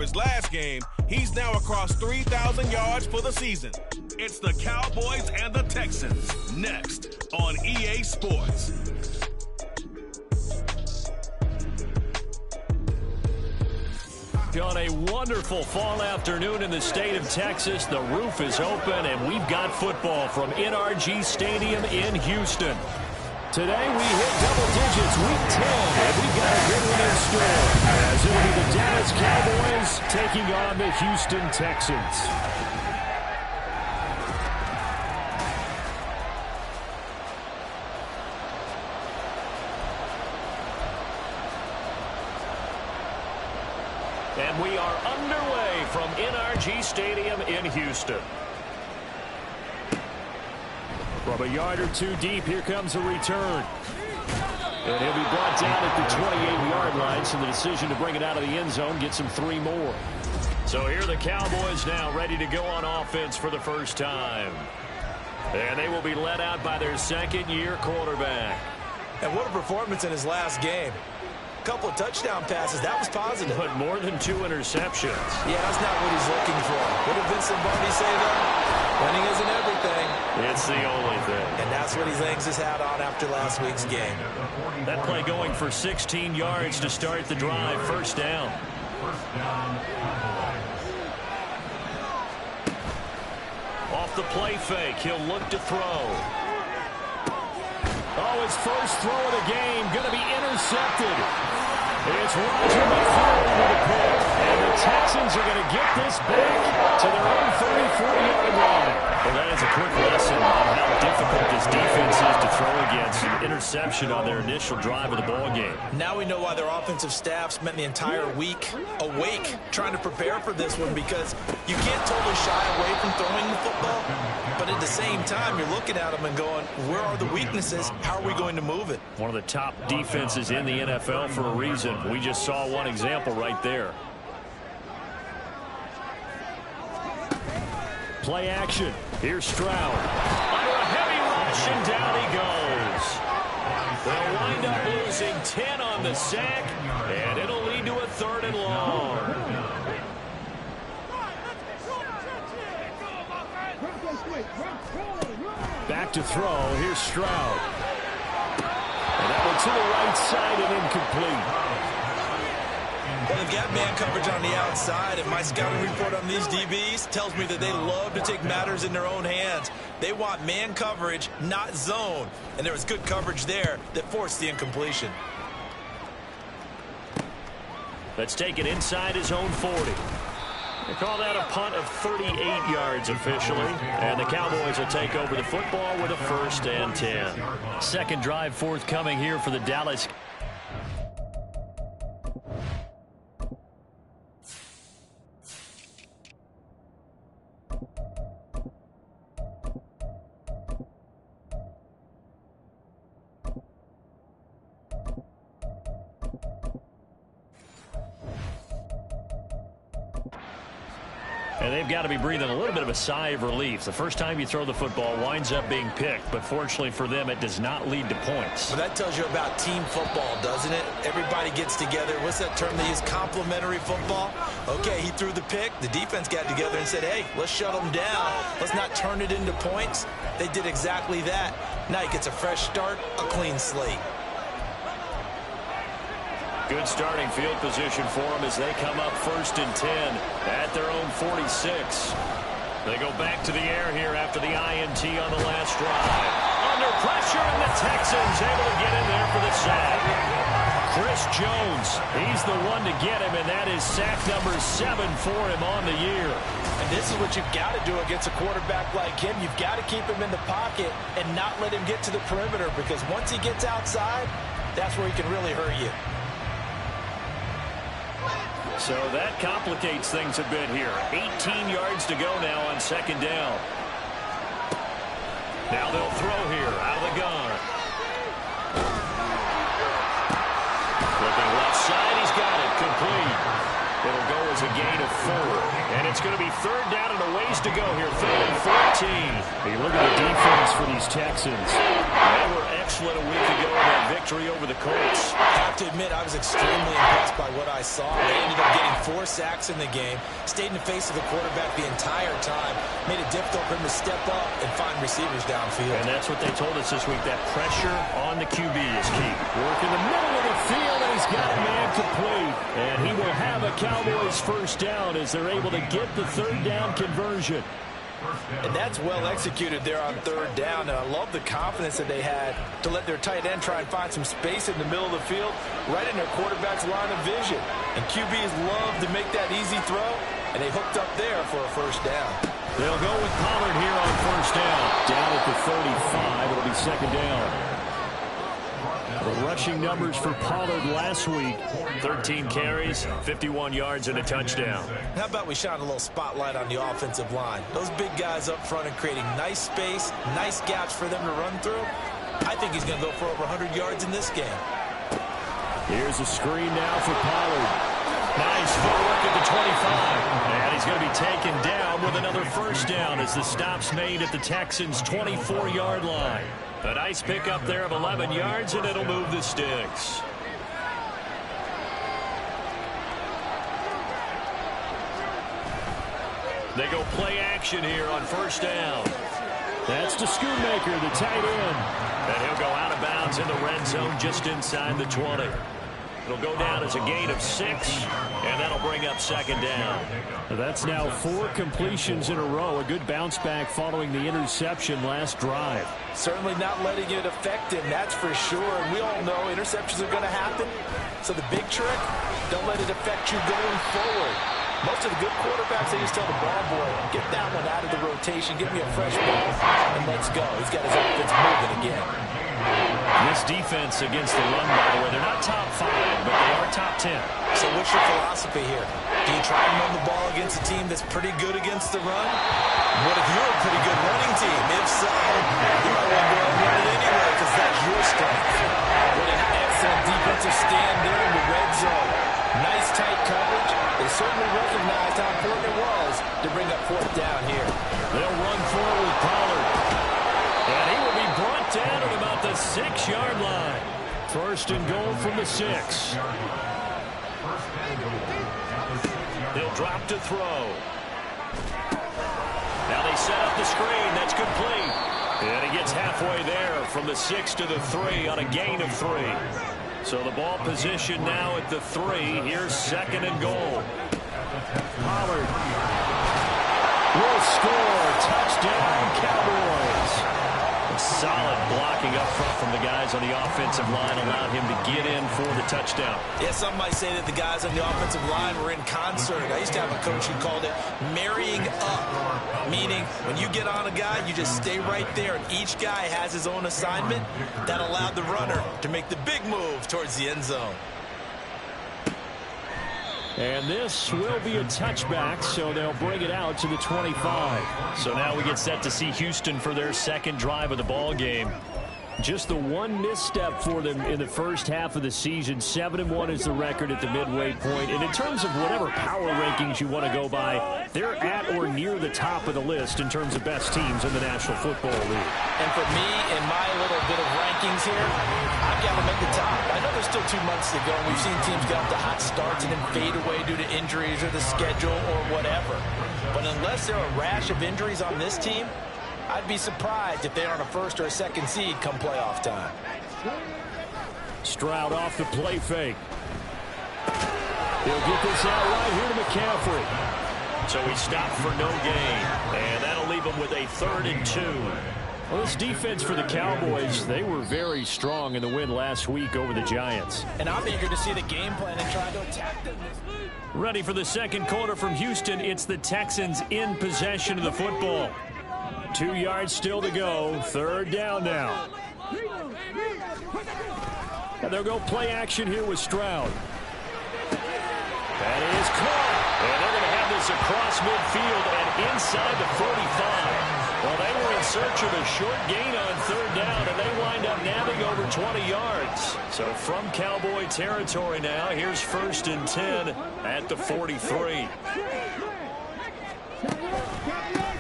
his last game, he's now across 3,000 yards for the season. It's the Cowboys and the Texans next on EA Sports. On a wonderful fall afternoon in the state of Texas, the roof is open and we've got football from NRG Stadium in Houston. Today we hit double digits, week 10, and we've got a good one in store, as it'll be the Dallas Cowboys taking on the Houston Texans. And we are underway from NRG Stadium in Houston. From a yard or two deep, here comes a return. And he'll be brought down at the 28-yard line, so the decision to bring it out of the end zone gets him 3 more. So here are the Cowboys now ready to go on offense for the first time. And they will be led out by their second-year quarterback. And what a performance in his last game. A couple of touchdown passes, that was positive. But more than 2 interceptions. Yeah, that's not what he's looking for. What did Vince Lombardi say, though? Winning isn't everything. It's the only thing. And that's what he hangs his hat on after last week's game. That play going for 16 yards to start the drive. First down. Off the play fake, he'll look to throw. Oh, his first throw of the game going to be intercepted. It's Roger McFarland with a pick. And the Texans are going to get this back to their own 34-yard line. Well, that is a quick lesson on how difficult this defense is to throw against. An interception on their initial drive of the ball game. Now we know why their offensive staff spent the entire week awake trying to prepare for this one, because you can't totally shy away from throwing the football, but at the same time, you're looking at them and going, where are the weaknesses? How are we going to move it? One of the top defenses in the NFL for a reason. We just saw one example right there. Play action. Here's Stroud. Under a heavy rush, and down he goes. They'll wind up losing 10 on the sack, and it'll lead to a 3rd and long. Back to throw. Here's Stroud. And that one to the right side and incomplete. Well, they've got man coverage on the outside, and my scouting report on these DBs tells me that they love to take matters in their own hands. They want man coverage, not zone. And there was good coverage there that forced the incompletion. Let's take it inside his own 40. They call that a punt of 38 yards officially. And the Cowboys will take over the football with a 1st and 10. Second drive forthcoming here for the Dallas. And they've got to be breathing a little bit of a sigh of relief. The first time you throw the football winds up being picked, but fortunately for them, it does not lead to points. Well, that tells you about team football, doesn't it? Everybody gets together. What's that term they use? Complementary football? Okay, he threw the pick. The defense got together and said, hey, let's shut them down. Let's not turn it into points. They did exactly that. Now he gets a fresh start, a clean slate. Good starting field position for them as they come up 1st and 10 at their own 46. They go back to the air here after the INT on the last drive. Under pressure, and the Texans able to get in there for the sack. Chris Jones, he's the one to get him, and that is sack number 7 for him on the year. And this is what you've got to do against a quarterback like him. You've got to keep him in the pocket and not let him get to the perimeter, because once he gets outside, that's where he can really hurt you. So that complicates things a bit here. 18 yards to go now on 2nd down. Now they'll throw here out of the gun. Flipping left side, he's got it complete. It'll go as a gain of 4. And it's going to be third down and a ways to go here. 3rd and 14. Hey, look at the defense for these Texans. They were excellent a week ago in that victory over the Colts. I have to admit, I was extremely impressed by what I saw. They ended up getting 4 sacks in the game, stayed in the face of the quarterback the entire time, made it difficult for him to step up and find receivers downfield. And that's what they told us this week, that pressure on the QB is key. Work in the middle of the field, and he's got a man complete. And he will have a Cowboys first down as they're able to get the third down conversion. And that's well executed there on third down. And I love the confidence that they had to let their tight end try and find some space in the middle of the field, right in their quarterback's line of vision. And QBs love to make that easy throw, and they hooked up there for a first down. They'll go with Pollard here on first down. Down at the 35, it'll be second down. The rushing numbers for Pollard last week. 13 carries, 51 yards, and a touchdown. How about we shine a little spotlight on the offensive line? Those big guys up front are creating nice space, nice gaps for them to run through. I think he's going to go for over 100 yards in this game. Here's a screen now for Pollard. Nice footwork at the 25. And he's going to be taken down with another first down as the stop's made at the Texans' 24-yard line. A nice pickup there of 11 yards, and it'll move the sticks. They go play action here on first down. That's to Schoonmaker, the tight end. And he'll go out of bounds in the red zone just inside the 20. It'll go down as a gain of 6, and that'll bring up second down. That's now 4 completions in a row. A good bounce back following the interception last drive. Certainly not letting it affect him, that's for sure. And we all know interceptions are going to happen. So the big trick, don't let it affect you going forward. Most of the good quarterbacks, they just tell the ball boy, get that one out of the rotation, give me a fresh ball, and let's go. He's got his offense moving again. This defense against the run, by the way, they're not top 5, but they are top 10. So what's your philosophy here? Do you try and run the ball against a team that's pretty good against the run? What if you're a pretty good running team? If so, you might want to go out and run it anyway because that's your strength. What an excellent defensive stand there in the red zone. Nice tight coverage. They certainly recognized how important it was to bring up fourth down here. They'll run forward with Pollard. And he will be brought down at about the 6-yard line. First and goal from the 6. They'll drop to throw. Now they set up the screen. That's complete. And he gets halfway there from the 6 to the 3 on a gain of 3. So the ball position now at the 3. Here's second and goal. Pollard will score. Touchdown, Cowboys. Solid blocking up front from the guys on the offensive line allowed him to get in for the touchdown. Yeah, some might say that the guys on the offensive line were in concert. I used to have a coach who called it marrying up, meaning when you get on a guy, you just stay right there, and each guy has his own assignment. That allowed the runner to make the big move towards the end zone. And this will be a touchback, so they'll bring it out to the 25. So now we get set to see Houston for their second drive of the ball game. Just the one misstep for them in the first half of the season. 7-1 is the record at the midway point. And in terms of whatever power rankings you want to go by, they're at or near the top of the list in terms of best teams in the National Football League. And for me, in my little bit of rankings here, I've got to make the top. I know there's still 2 months to go, and we've seen teams get off to hot starts and then fade away due to injuries or the schedule or whatever. But unless there are a rash of injuries on this team, I'd be surprised if they aren't a first or a second seed come playoff time. Stroud off the play fake. He'll get this out right here to McCaffrey. So he stopped for no gain, and that'll leave him with a 3rd and 2. Well, this defense for the Cowboys, they were very strong in the win last week over the Giants. And I'm eager to see the game plan and try to attack them. Ready for the second quarter from Houston. It's the Texans in possession of the football. 2 yards still to go. Third down now. And they'll go play action here with Stroud. That is caught. And they're going to have this across midfield and inside the 45. Well, they were in search of a short gain on third down, and they wind up nabbing over 20 yards. So from Cowboy territory now, here's 1st and 10 at the 43.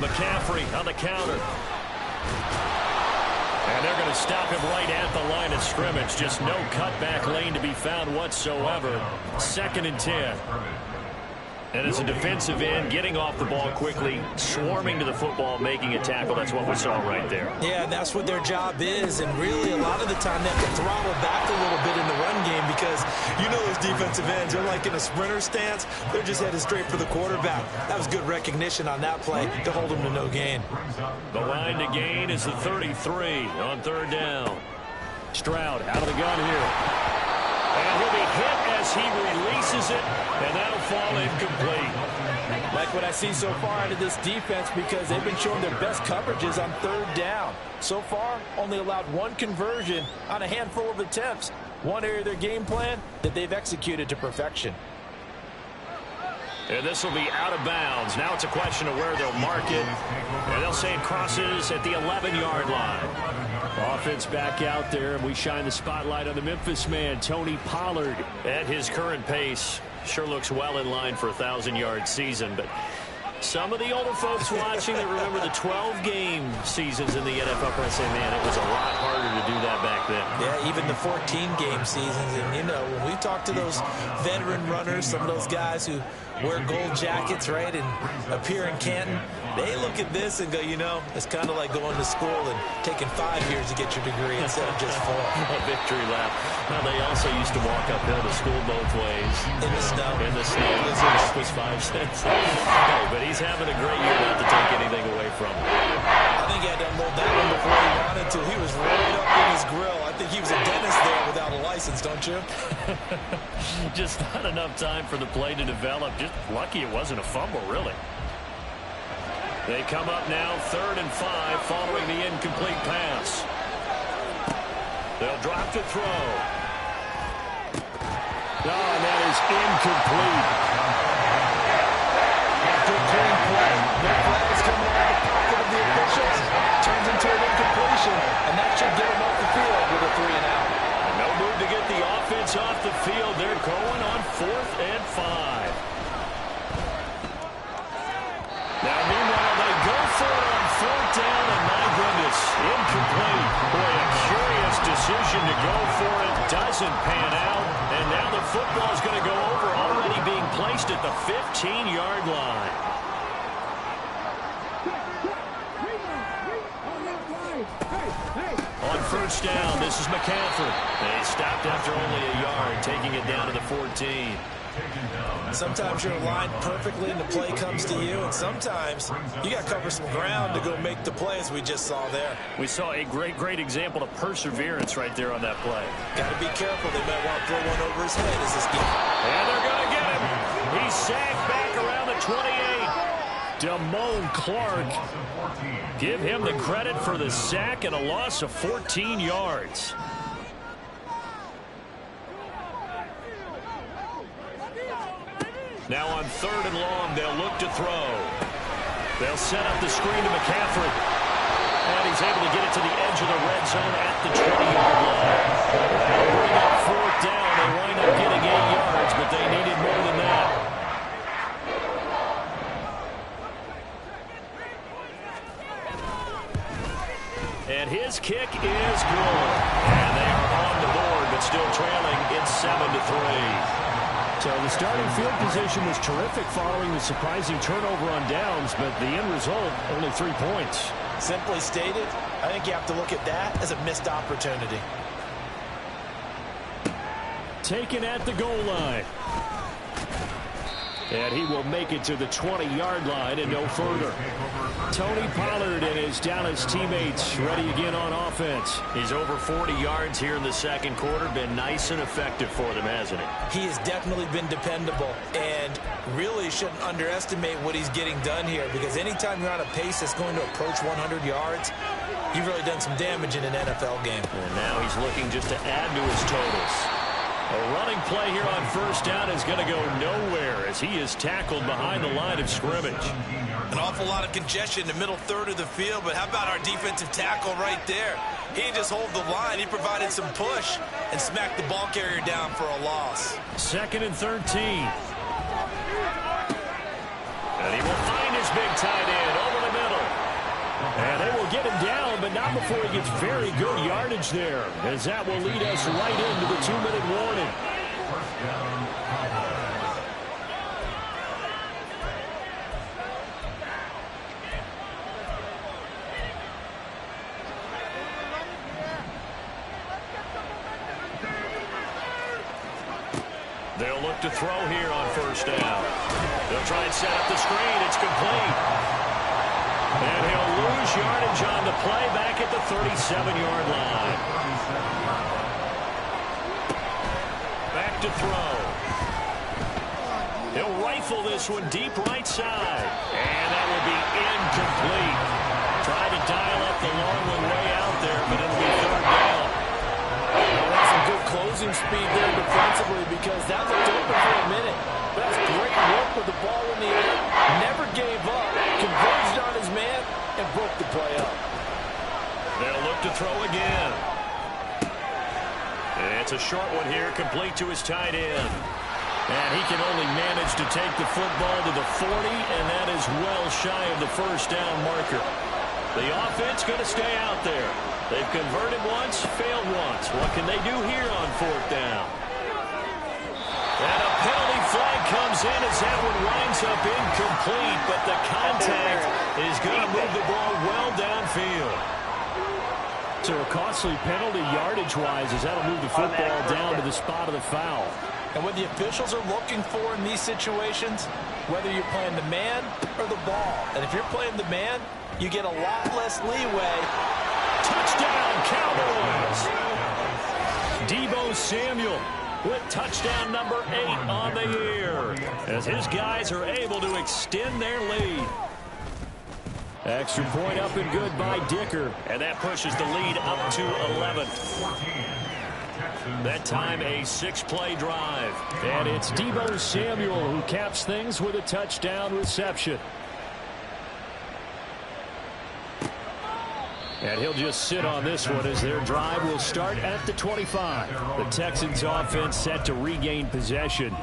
McCaffrey on the counter. And they're going to stop him right at the line of scrimmage. Just no cutback lane to be found whatsoever. 2nd and 10. And as a defensive end, getting off the ball quickly, swarming to the football, making a tackle. That's what we saw right there. Yeah, and that's what their job is. And really, a lot of the time, they have to throttle back a little bit in the run game because you know those defensive ends, they're like in a sprinter stance. They're just headed straight for the quarterback. That was good recognition on that play to hold them to no gain. The line to gain is the 33 on third down. Stroud out of the gun here. And he'll be hit as he releases it, and that'll fall incomplete. Like what I see so far out of this defense because they've been showing their best coverages on third down. So far, only allowed one conversion on a handful of attempts. One area of their game plan that they've executed to perfection. And this will be out of bounds. Now it's a question of where they'll mark it. And they'll say it crosses at the 11-yard line. Offense back out there, and we shine the spotlight on the Memphis man, Tony Pollard. At his current pace, sure looks well in line for a 1,000-yard season. But some of the older folks watching that remember the 12-game seasons in the NFL probably say, man, it was a lot harder to do that back then. Yeah, even the 14-game seasons. And, you know, when we talk to those veteran runners, some of those guys who wear gold jackets, right, and appear in Canton, they look at this and go, you know, it's kind of like going to school and taking 5 years to get your degree instead of just 4. A victory lap. Now, they also used to walk uphill to school both ways. In the snow. In the snow. This was 5 cents. Hey, but he's having a great year, not to take anything away from him. I think he had to unload that one before he wanted to. He was right up in his grill. I think he was a dentist there without a license, don't you? Just not enough time for the play to develop. Just lucky it wasn't a fumble, really. They come up now 3rd and 5 following the incomplete pass. They'll drop to throw. Oh, and that is incomplete. After a clean play, no flags coming out of the pocket of the officials. Turns into an incompletion, and that should get them off the field with a 3 and out. No move to get the offense off the field. They're going on 4th and 5. Now, meanwhile, they go for it on 4th down, and my goodness, incomplete. Boy, a curious decision to go for it. Doesn't pan out, and now the football is going to go over, already being placed at the 15-yard line. On 1st down, this is McCaffrey. They stopped after only a yard, taking it down to the 14. Sometimes you're aligned perfectly and the play comes to you, and sometimes you got to cover some ground to go make the play, as we just saw there. We saw a great example of perseverance right there on that play. Got to be careful. They might want to throw one over his head as this game. And they're going to get him. He's sacked back around the 28. Damone Clark. Give him the credit for the sack and a loss of 14 yards. Now on 3rd and long, they'll look to throw. They'll set up the screen to McCaffrey. And he's able to get it to the edge of the red zone at the 20-yard line. That'll bring up 4th down. They wind up getting 8 yards, but they needed more than that. And his kick is good. And they are on the board, but still trailing. It's 7-3. So the starting field position was terrific following the surprising turnover on downs, but the end result, only 3 points. Simply stated, I think you have to look at that as a missed opportunity. Taken at the goal line. And he will make it to the 20-yard line and no further. Tony Pollard and his Dallas teammates ready again on offense. He's over 40 yards here in the 2nd quarter. Been nice and effective for them, hasn't he? He has definitely been dependable, and really shouldn't underestimate what he's getting done here, because anytime you're on a pace that's going to approach 100 yards, you've really done some damage in an NFL game. And now he's looking just to add to his totals. A running play here on first down is going to go nowhere as he is tackled behind the line of scrimmage. An awful lot of congestion in the middle third of the field, but how about our defensive tackle right there? He didn't just hold the line. He provided some push and smacked the ball carrier down for a loss. 2nd and 13. And he will find his big tight end over the middle. And they will get him down, but not before he gets very good yardage there, as that will lead us right into the 2-minute warning. They'll look to throw here on first down. They'll try and set up the screen. It's complete. And he'll lose yardage on the play back at the 37-yard line. Back to throw. He'll rifle this one deep right side. And that will be incomplete. Tried to dial up the long one way out there, but it'll be third down. That's some good closing speed there defensively because that looked open for a minute. That's great work with the ball in the air. Never gave up. Converged on his man and broke the play up. They'll look to throw again. It's a short one here, complete to his tight end. And he can only manage to take the football to the 40, and that is well shy of the first down marker. The offense going to stay out there. They've converted once, failed once. What can they do here on fourth down? And a penalty flag comes in as that one winds up incomplete, but the contact is going to move the ball well downfield. So a costly penalty yardage-wise as that'll move the football down to the spot of the foul. And what the officials are looking for in these situations, whether you're playing the man or the ball, and if you're playing the man, you get a lot less leeway. Touchdown, Cowboys! Deebo Samuel with touchdown number 8 on the year as his guys are able to extend their lead. Extra point up and good by Dicker, and that pushes the lead up to 11. That time a 6-play drive, and it's Deebo Samuel who caps things with a touchdown reception. And he'll just sit on this one as their drive will start at the 25. The Texans offense set to regain possession.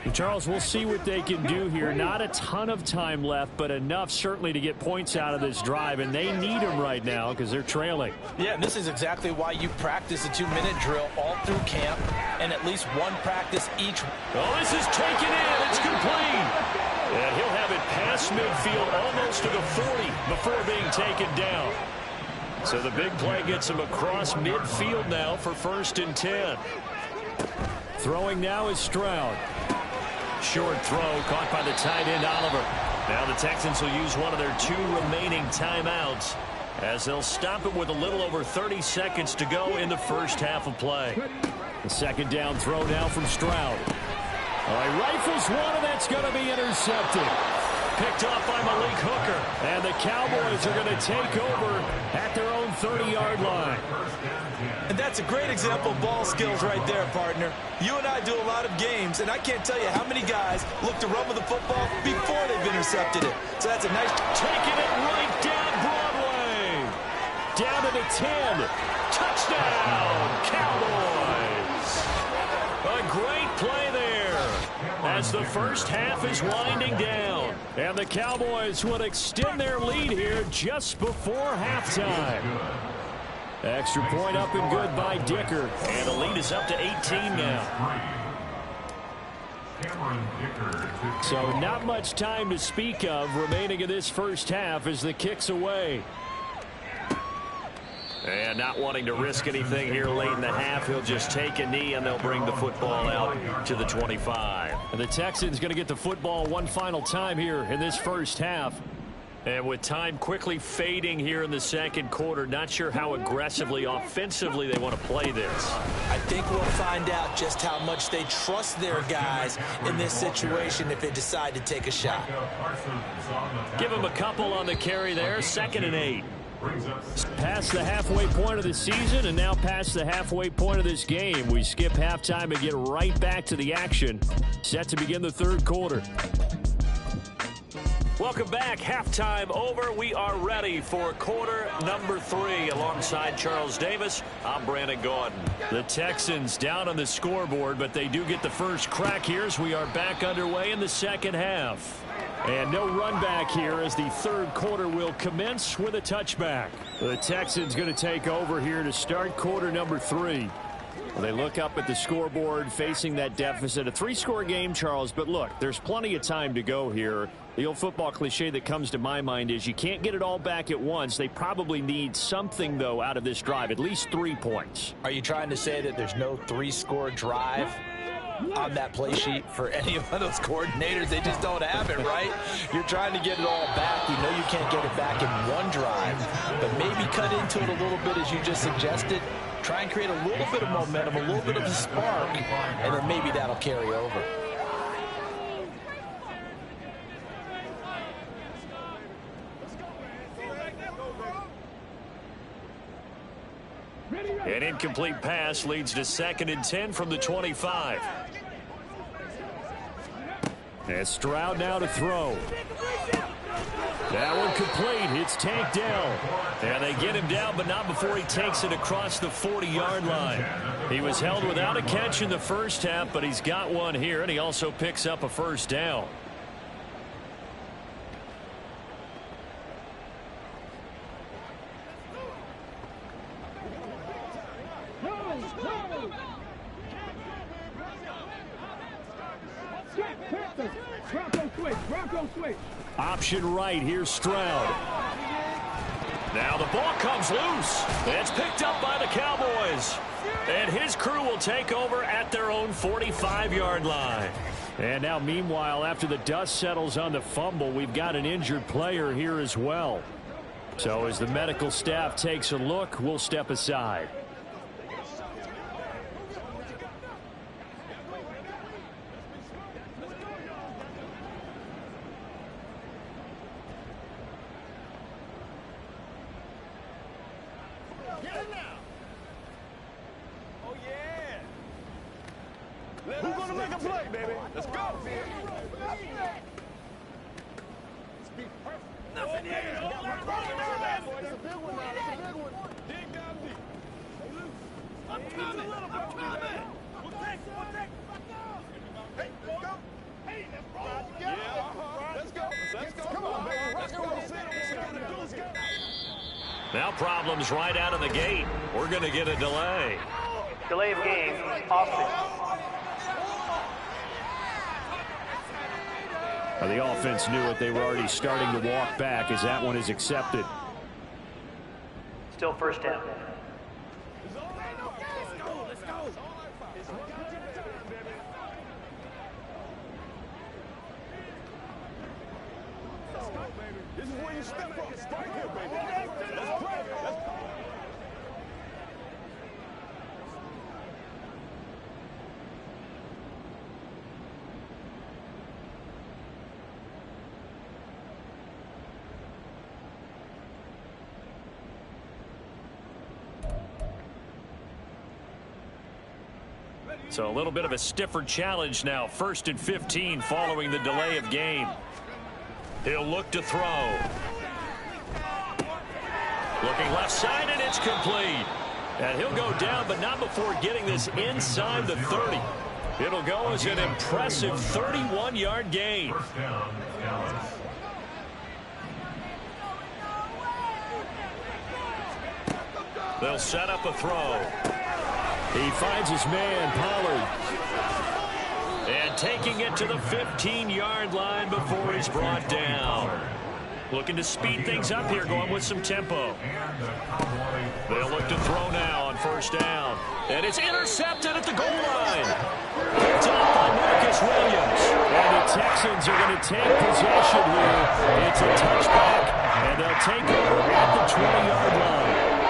And Charles, we'll see what they can do here. Not a ton of time left, but enough certainly to get points out of this drive, and they need them right now because they're trailing. Yeah, and this is exactly why you practice a 2-minute drill all through camp and at least one practice each. Oh, this is taken in. It's complete. And he'll have it past midfield almost to the 40 before being taken down. So the big play gets him across midfield now for 1st and 10. Throwing now is Stroud. Short throw caught by the tight end Oliver. Now the Texans will use one of their 2 remaining timeouts as they'll stop it with a little over 30 seconds to go in the first half of play. The 2nd down throw now from Stroud. All right, rifles one, and that's going to be intercepted. Picked off by Malik Hooker. And the Cowboys are going to take over at their own 30-yard line. And that's a great example of ball skills right there, partner. You and I do a lot of games, and I can't tell you how many guys look to run with the football before they've intercepted it. So that's a nice... Taking it right down Broadway. Down to the 10. Touchdown, Cowboys. A great play there as the first half is winding down. And the Cowboys will extend their lead here just before halftime. Extra point up and good by Dicker. And the lead is up to 18 now. So not much time to speak of remaining in this first half as the kick's away. And not wanting to risk anything here late in the half, he'll just take a knee and they'll bring the football out to the 25. And the Texans going to get the football one final time here in this first half. And with time quickly fading here in the second quarter, not sure how aggressively, offensively they want to play this. I think we'll find out just how much they trust their guys in this situation if they decide to take a shot. Give them a couple on the carry there, 2nd and 8. Past the halfway point of the season and now past the halfway point of this game. We skip halftime and get right back to the action. Set to begin the third quarter. Welcome back. Halftime over. We are ready for quarter number 3. Alongside Charles Davis, I'm Brandon Gaudin. The Texans down on the scoreboard, but they do get the first crack here as we are back underway in the second half. And no run back here as the third quarter will commence with a touchback. The Texans going to take over here to start quarter number 3. Well, they look up at the scoreboard facing that deficit. A 3-score game, Charles, but look, there's plenty of time to go here. The old football cliche that comes to my mind is you can't get it all back at once. They probably need something, though, out of this drive, at least 3 points. Are you trying to say that there's no 3-score drive on that play sheet for any of those coordinators? They just don't have it, right? You're trying to get it all back. You know you can't get it back in one drive, but maybe cut into it a little bit as you just suggested. Try and create a little bit of momentum, a little bit of a spark, and then maybe that'll carry over. An incomplete pass leads to 2nd and 10 from the 25. And Stroud now to throw. That one complete. It's tanked down. And they get him down, but not before he takes it across the 40-yard line. He was held without a catch in the first half, but he's got one here, and he also picks up a first down. Option right. Here's Stroud. Now the ball comes loose. It's picked up by the Cowboys. And his crew will take over at their own 45-yard line. And now, meanwhile, after the dust settles on the fumble, we've got an injured player here as well. So as the medical staff takes a look, we'll step aside. Who's going to make a play, baby? Let's go. Nothing here. It's a big one now. It's a big one. Dig down deep. I'm coming. We'll take. Hey, let's go. Hey, let's roll. Yeah, let's go. Come on, baby. Let's go. Now problems right out of the gate. We're going to get a delay. Delay of game, offense. The offense knew it. They were already starting to walk back as that one is accepted. Still first down. This is where you step up. Right here, baby. Let's play. So a little bit of a stiffer challenge now. 1st and 15 following the delay of game. He'll look to throw. Looking left side, and it's complete. And he'll go down, but not before getting this inside the 30. It'll go as an impressive 31-yard gain. They'll set up a throw. He finds his man, Pollard. And taking it to the 15-yard line before he's brought down. Looking to speed things up here, going with some tempo. They'll look to throw now on 1st down. And it's intercepted at the goal line. Picked off by Marcus Williams. And the Texans are going to take possession here. It's a touchback, and they'll take over at the 20-yard line.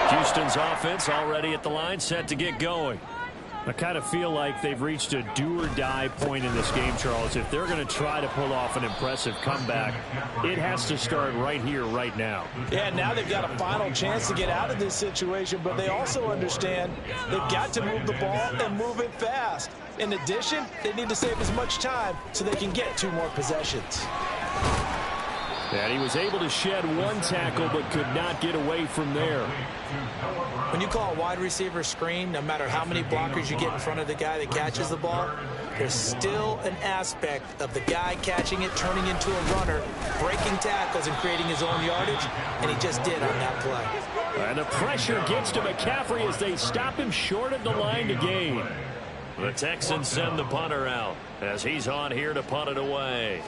Houston's offense already at the line, set to get going. I kind of feel like they've reached a do-or-die point in this game, Charles. If they're going to try to pull off an impressive comeback, it has to start right here, right now. Yeah, now they've got a final chance to get out of this situation, but they also understand they've got to move the ball and move it fast. In addition, they need to save as much time so they can get 2 more possessions. And he was able to shed 1 tackle but could not get away from there. When you call a wide receiver screen, no matter how many blockers you get in front of the guy that catches the ball, there's still an aspect of the guy catching it, turning into a runner, breaking tackles and creating his own yardage, and he just did on that play. And the pressure gets to McCaffrey as they stop him short of the line to gain. The Texans send the punter out as he's on here to punt it away.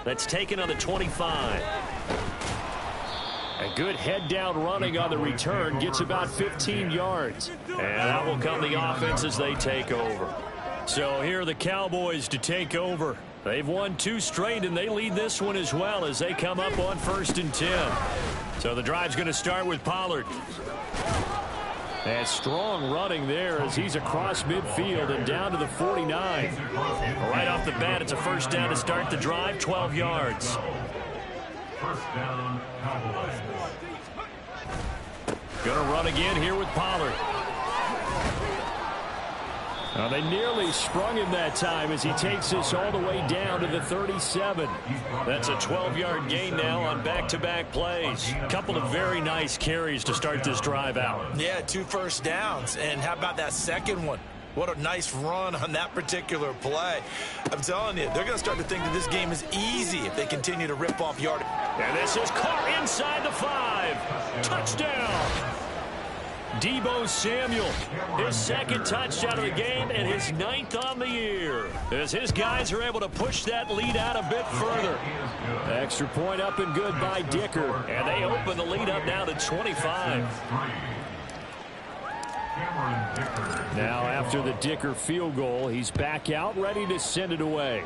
That's taken on the 25. A good head-down running on the return gets about 15 yards. And out will come the offense as they take over. So here are the Cowboys to take over. They've won 2 straight, and they lead this one as well as they come up on 1st and 10. So the drive's going to start with Pollard. And strong running there as he's across midfield and down to the 49. Right off the bat, it's a first down to start the drive, 12 yards. First down, Cowboys. Going to run again here with Pollard. They nearly sprung him that time as he takes this all the way down to the 37. That's a 12-yard gain now on back-to-back plays. A couple of very nice carries to start this drive out. Yeah, 2 first downs. And how about that second one? What a nice run on that particular play. I'm telling you, they're going to start to think that this game is easy if they continue to rip off yardage. And this is caught inside the 5. Touchdown. Deebo Samuel, his 2nd touchdown of the game and his 9th on the year. As his guys are able to push that lead out a bit further. Extra point up and good by Dicker. And they open the lead up now to 25. Now after the Dicker field goal, he's back out ready to send it away.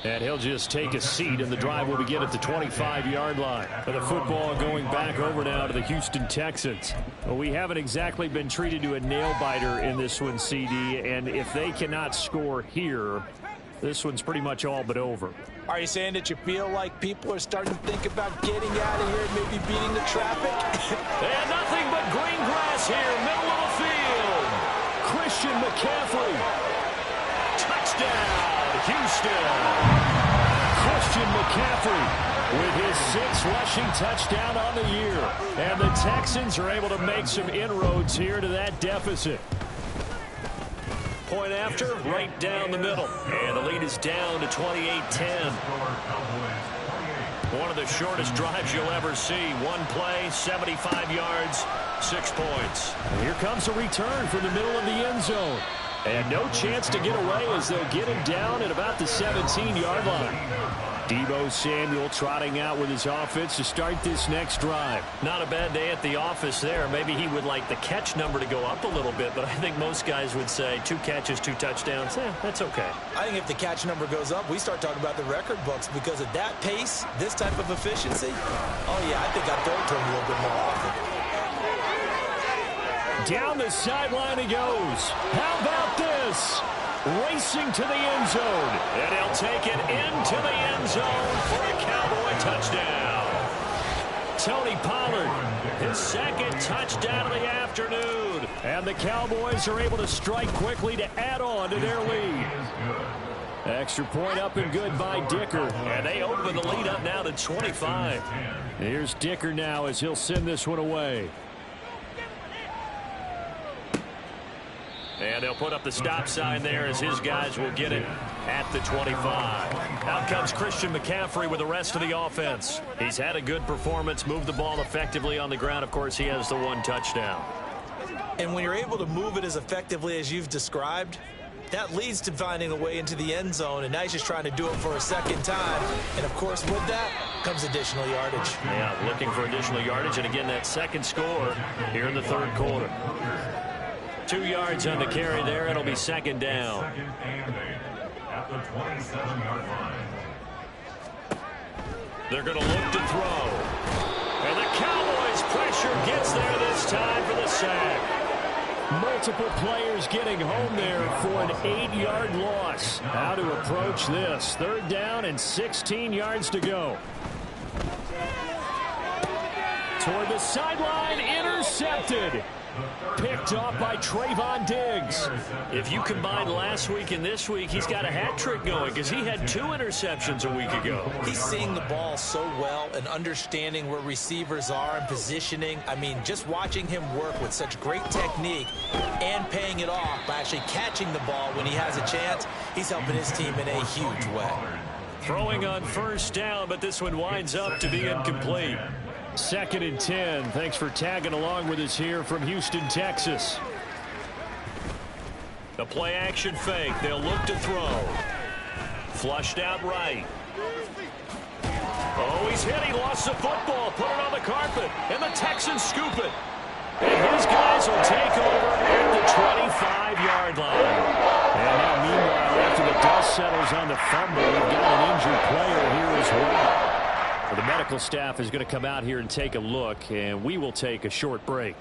And he'll just take a seat, and the drive will begin at the 25-yard line. For the football going back over now to the Houston Texans. Well, we haven't exactly been treated to a nail-biter in this one, CD, and if they cannot score here, this one's pretty much all but over. Are you saying that you feel like people are starting to think about getting out of here and maybe beating the traffic? And nothing but green grass here, middle of the field. Christian McCaffrey. Touchdown. Houston. Christian McCaffrey with his 6th rushing touchdown on the year. And the Texans are able to make some inroads here to that deficit. Point after, right down the middle. And the lead is down to 28-10. One of the shortest drives you'll ever see. 1 play, 75 yards, 6 points. And here comes a return from the middle of the end zone. And no chance to get away as they'll get him down at about the 17-yard line. Deebo Samuel trotting out with his offense to start this next drive. Not a bad day at the office there. Maybe he would like the catch number to go up a little bit, but I think most guys would say 2 catches, 2 touchdowns. That's okay. I think if the catch number goes up, we start talking about the record books because at that pace, this type of efficiency, oh yeah, I think I'd throw it to him a little bit more often. Down the sideline he goes. How about this? Racing to the end zone. And he'll take it into the end zone for a Cowboy touchdown. Tony Pollard, his 2nd touchdown of the afternoon. And the Cowboys are able to strike quickly to add on to their lead. Extra point up and good by Dicker. And they open the lead up now to 25. Here's Dicker now as he'll send this one away. And they'll put up the stop sign there as his guys will get it at the 25. Out comes Christian McCaffrey with the rest of the offense. He's had a good performance, moved the ball effectively on the ground. Of course, he has the 1 touchdown. And when you're able to move it as effectively as you've described, that leads to finding a way into the end zone, and now he's just trying to do it for a 2nd time. And, of course, with that comes additional yardage. Yeah, looking for additional yardage. And, again, that 2nd score here in the 3rd quarter. 2 yards on the carry there. It'll be 2nd down. At the 27-yard line. They're going to look to throw. And the Cowboys' pressure gets there this time for the sack. Multiple players getting home there for an 8-yard loss. How to approach this? 3rd down and 16 yards to go. Toward the sideline, intercepted. Picked off by Trayvon Diggs. If you combine last week and this week, he's got a hat trick going because he had 2 interceptions a week ago. He's seeing the ball so well and understanding where receivers are and positioning. I mean, just watching him work with such great technique and paying it off by actually catching the ball when he has a chance, he's helping his team in a huge way. Throwing on 1st down, but this one winds up to be incomplete. 2nd and 10. Thanks for tagging along with us here from Houston, Texas. The play action fake. They'll look to throw. Flushed out right. Oh, he's hit. He lost the football. Put it on the carpet. And the Texans scoop it. And his guys will take over at the 25-yard line. And now, meanwhile, after the dust settles on the fumble, we've got an injured player here as well. Well, the medical staff is going to come out here and take a look, and we will take a short break.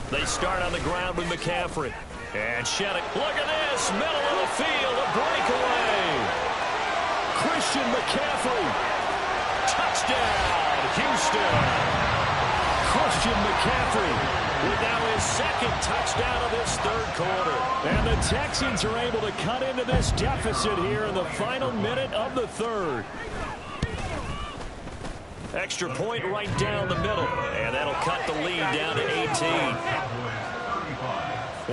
They start on the ground with McCaffrey. And Shettick. Look at this. Middle of the field. A breakaway. Christian McCaffrey. Touchdown, Houston. Christian McCaffrey with now his 2nd touchdown of this 3rd quarter. And the Texans are able to cut into this deficit here in the final minute of the 3rd. Extra point right down the middle. And that'll cut the lead down to 18.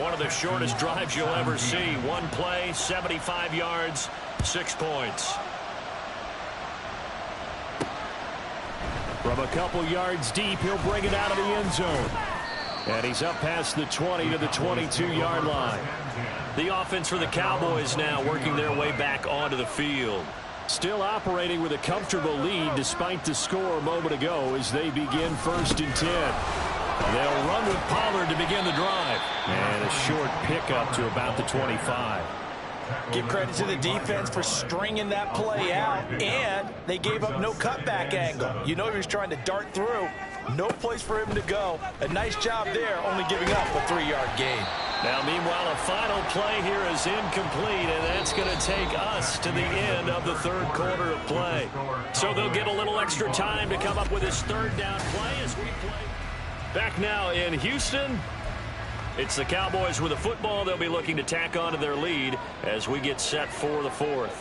One of the shortest drives you'll ever see. One play, 75 yards, 6 points. From a couple yards deep, he'll bring it out of the end zone. And he's up past the 20 to the 22-yard line. The offense for the Cowboys now working their way back onto the field. Still operating with a comfortable lead despite the score a moment ago as they begin 1st and 10. They'll run with Pollard to begin the drive. And a short pickup to about the 25. Give credit to the defense for stringing that play out, and they gave up no cutback angle. You know he was trying to dart through. No place for him to go. A nice job there, only giving up a 3-yard gain. Now, meanwhile, a final play here is incomplete, and that's going to take us to the end of the 3rd quarter of play. So they'll get a little extra time to come up with his 3rd down play as we play. Back now in Houston. It's the Cowboys with the football. They'll be looking to tack on to their lead as we get set for the 4th.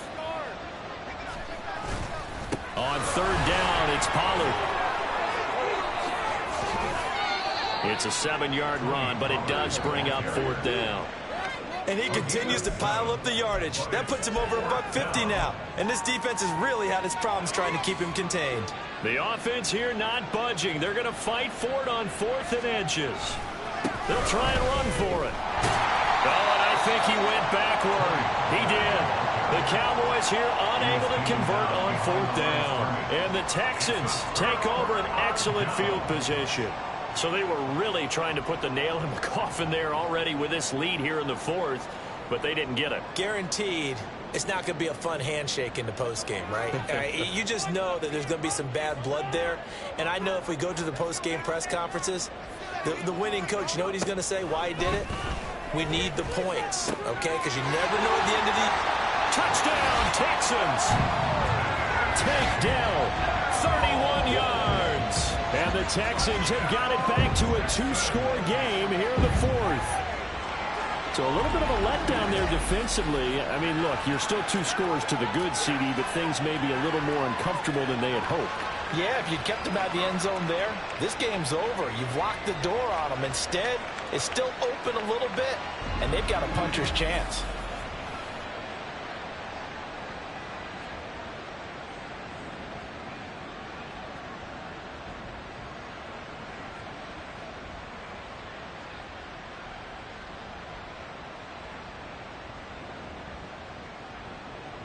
On 3rd down, it's Pollard. It's a 7-yard run, but it does bring up 4th down. And he continues to pile up the yardage. That puts him over $150 now. And this defense has really had its problems trying to keep him contained. The offense here not budging. They're going to fight for it on 4th and inches. They'll try and run for it. Oh, and I think he went backward. He did. The Cowboys here unable to convert on 4th down. And the Texans take over an excellent field position. So they were really trying to put the nail in the coffin there already with this lead here in the 4th, but they didn't get it. Guaranteed it's not going to be a fun handshake in the postgame, right? You just know that there's going to be some bad blood there. And I know if we go to the postgame press conferences, the winning coach, you know what he's going to say, why he did it? We need the points, okay? Because you never know at the end of the... Touchdown, Texans! Takedown, 31 yards. And the Texans have got it back to a 2-score game here in the 4th. So a little bit of a letdown there defensively. I mean, look, you're still 2 scores to the good, CD, but things may be a little more uncomfortable than they had hoped. Yeah, if you kept them out of the end zone there, this game's over. You've locked the door on them. Instead, it's still open a little bit, and they've got a puncher's chance.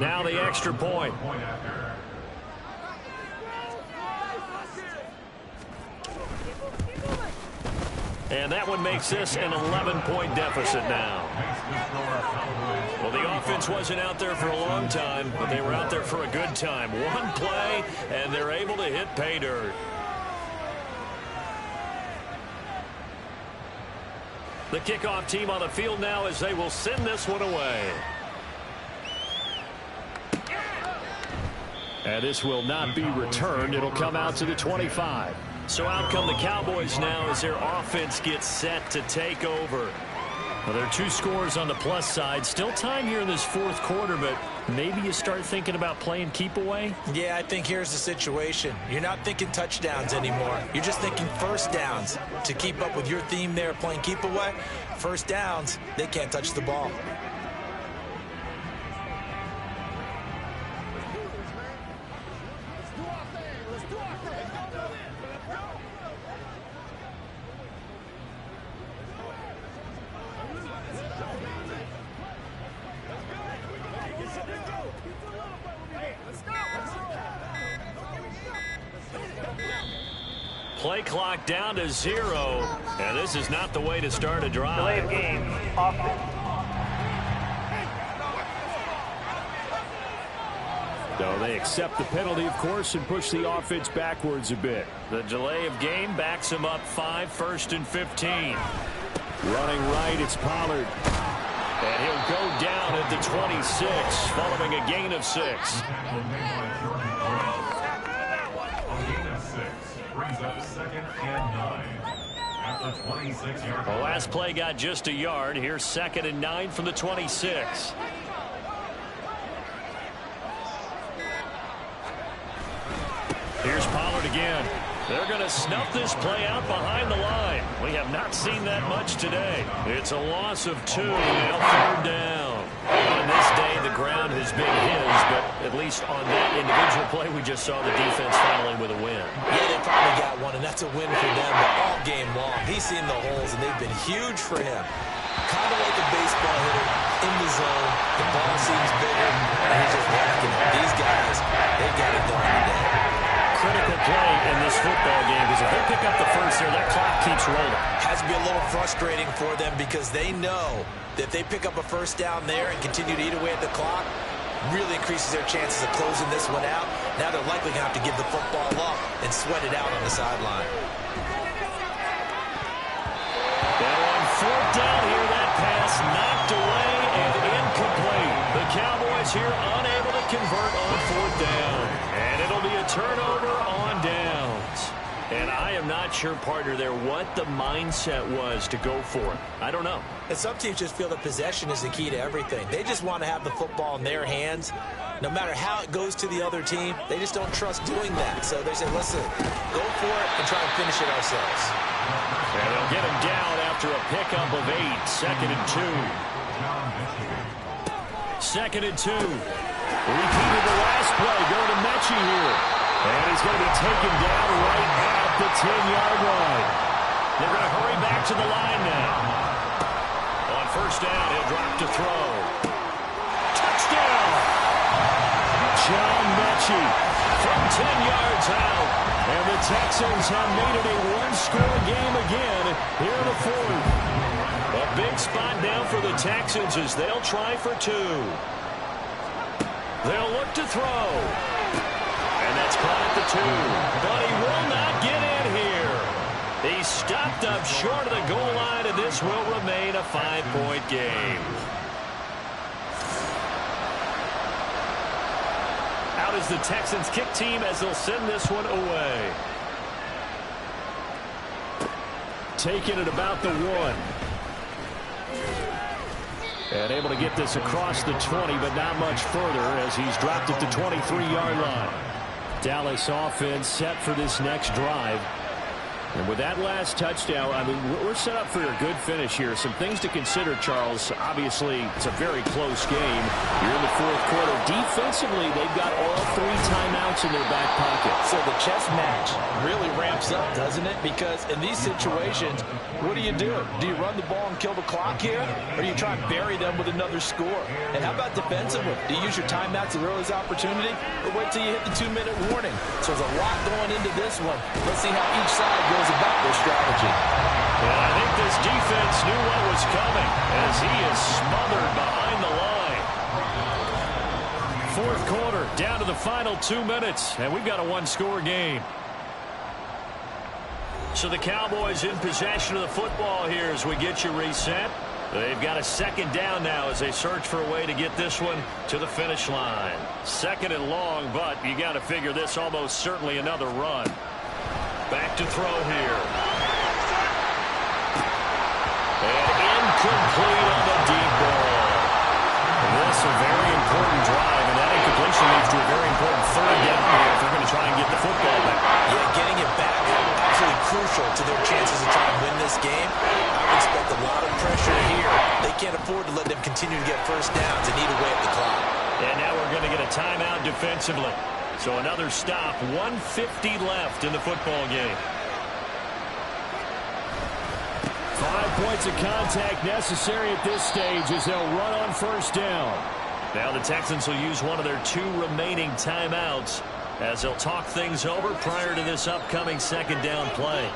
Now the extra point. And that one makes this an 11-point deficit now. Well, the offense wasn't out there for a long time, but they were out there for a good time. One play, and they're able to hit pay dirt. The kickoff team on the field now as they will send this one away. And this will not be returned. It'll come out to the 25. So out come the Cowboys now as their offense gets set to take over. Well, there are 2 scores on the plus side. Still time here in this fourth quarter, but maybe you start thinking about playing keep away? Yeah, I think here's the situation. You're not thinking touchdowns anymore. You're just thinking first downs. To keep up with your theme there, playing keep away, first downs, they can't touch the ball. Play clock down to 0, and this is not the way to start a drive. Delay of game, offense. So they accept the penalty, of course, and push the offense backwards a bit. The delay of game backs him up 5, 1st and 15. Running right, it's Pollard. And he'll go down at the 26, following a gain of 6. Brings up 2nd and 9. At the 26-yard The last play got just a yard. Here's 2nd and 9 from the 26. Here's Pollard again. They're going to snuff this play out behind the line. We have not seen that much today. It's a loss of 2. Now 3rd down. On this day, the ground has been his, but at least on that individual play, we just saw the defense finally with a win. Yeah, they probably got one, and that's a win for them. But all game long, he's seen the holes, and they've been huge for him. Kind of like a baseball hitter in the zone. The ball seems bigger, and he's just whacking it. These guys, they got it done today. Critical play in this football game because if they pick up the first there, that clock keeps rolling. Has to be a little frustrating for them because they know that if they pick up a first down there and continue to eat away at the clock, really increases their chances of closing this one out. Now they're likely going to have to give the football up and sweat it out on the sideline. Now on 4th down here, that pass knocked away and incomplete. The Cowboys here unable to convert on 4th down. And it'll be a turnover on downs. And I am not sure, partner, there what the mindset was to go for it. I don't know. And some teams just feel that possession is the key to everything. They just want to have the football in their hands. No matter how it goes to the other team, they just don't trust doing that. So they say, listen, go for it and try and finish it ourselves. And they'll get him down after a pickup of 8. 2nd and 2. 2nd and 2. Repeated the last play. Going to Mechie here. And he's going to be taken down right at the 10-yard line. They're going to hurry back to the line now. On 1st down, he'll drop to throw. Touchdown! John Mechie from 10 yards out. And the Texans have made it a one-score game again here in the 4th. A big spot down for the Texans as they'll try for 2. They'll look to throw. And that's caught at the 2. But he will not get in here. He's stopped up short of the goal line, and this will remain a 5-point game. Out is the Texans kick team as they'll send this one away. Taking it about the 1. And able to get this across the 20, but not much further as he's dropped at the 23-yard line. Dallas offense set for this next drive. And with that last touchdown, I mean, we're set up for a good finish here. Some things to consider, Charles. Obviously, it's a very close game. You're in the 4th quarter. Defensively, they've got all 3 timeouts in their back pocket. So the chess match really ramps up, doesn't it? Because in these situations, what do? Do you run the ball and kill the clock here? Or do you try and bury them with another score? And how about defensively? Do you use your timeouts at earliest opportunity? Or wait till you hit the 2-minute warning? So there's a lot going into this one. Let's see how each side goes about their strategy. Well, I think this defense knew what was coming as he is smothered behind the line. Fourth quarter, down to the final 2 minutes, and we've got a one-score game. So the Cowboys in possession of the football here as we get you reset. They've got a second down now as they search for a way to get this one to the finish line. Second and long, but you got to figure this almost certainly another run. Back to throw here. And incomplete on the deep ball. This is a very important drive, and that incompletion leads to a very important third down here if they're going to try and get the football back. Yeah, getting it back absolutely crucial to their chances of trying to win this game. I would expect a lot of pressure here. They can't afford to let them continue to get first downs and eat away at the clock. And now we're going to get a timeout defensively. So another stop, 1:50 left in the football game. 5 points of contact necessary at this stage as they'll run on first down. Now the Texans will use one of their 2 remaining timeouts as they'll talk things over prior to this upcoming second down play.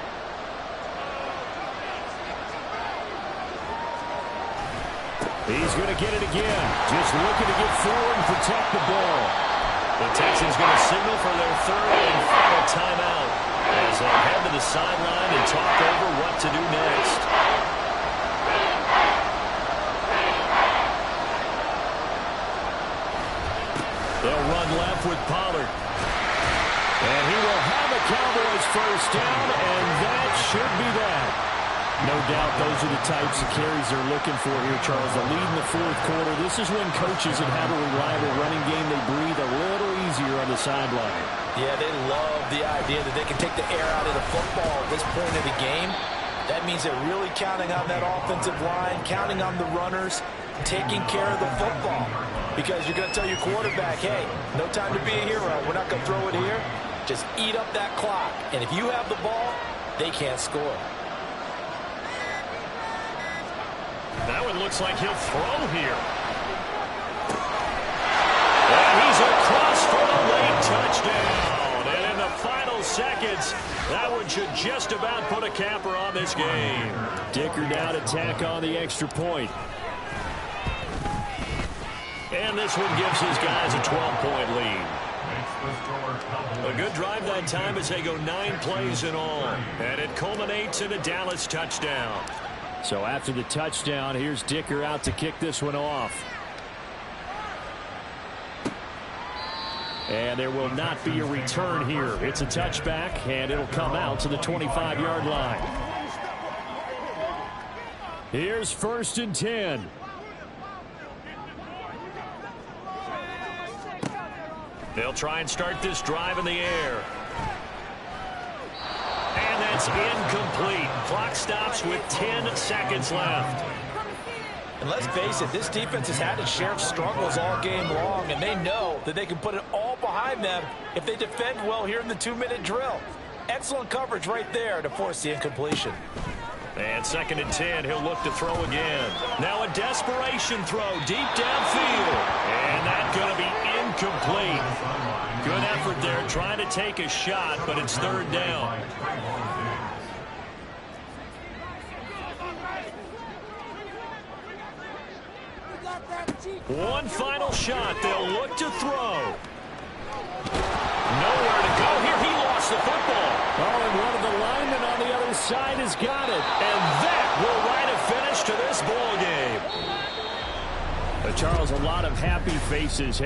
He's going to get it again. Just looking to get forward and protect the ball. The Texans going to signal for their third and final timeout as they head to the sideline and talk over what to do next. They'll run left with Pollard. And he will have a Cowboys first down, and that should be that. No doubt those are the types of carries they're looking for here, Charles. The lead in the fourth quarter. This is when coaches that have a reliable running game, they breathe a little easier on the sideline. Yeah, they love the idea that they can take the air out of the football at this point of the game. That means they're really counting on that offensive line, counting on the runners, taking care of the football. Because you're going to tell your quarterback, hey, no time to be a hero. We're not going to throw it here. Just eat up that clock. And if you have the ball, they can't score. Now it looks like he'll throw here. And he's across for a late touchdown. And in the final seconds, that one should just about put a capper on this game. Dicker now to tack on the extra point. And this one gives his guys a 12-point lead. A good drive that time as they go 9 plays in all. And it culminates in a Dallas touchdown. So after the touchdown, here's Dicker out to kick this one off. And there will not be a return here. It's a touchback, and it'll come out to the 25-yard line. Here's 1st and 10. They'll try and start this drive in the air. And that's incomplete. Clock stops with 10 seconds left. And let's face it, this defense has had its share of struggles all game long, and they know that they can put it all behind them if they defend well here in the 2-minute drill. Excellent coverage right there to force the incompletion. And 2nd and 10, he'll look to throw again. Now a desperation throw deep downfield. And that's going to be incomplete. Good effort there trying to take a shot, but it's 3rd down. One final shot. They'll look to throw. Nowhere to go here. He lost the football. Oh, and one of the linemen on the other side has got it. And that will write a finish to this ball game. Charles, a lot of happy faces.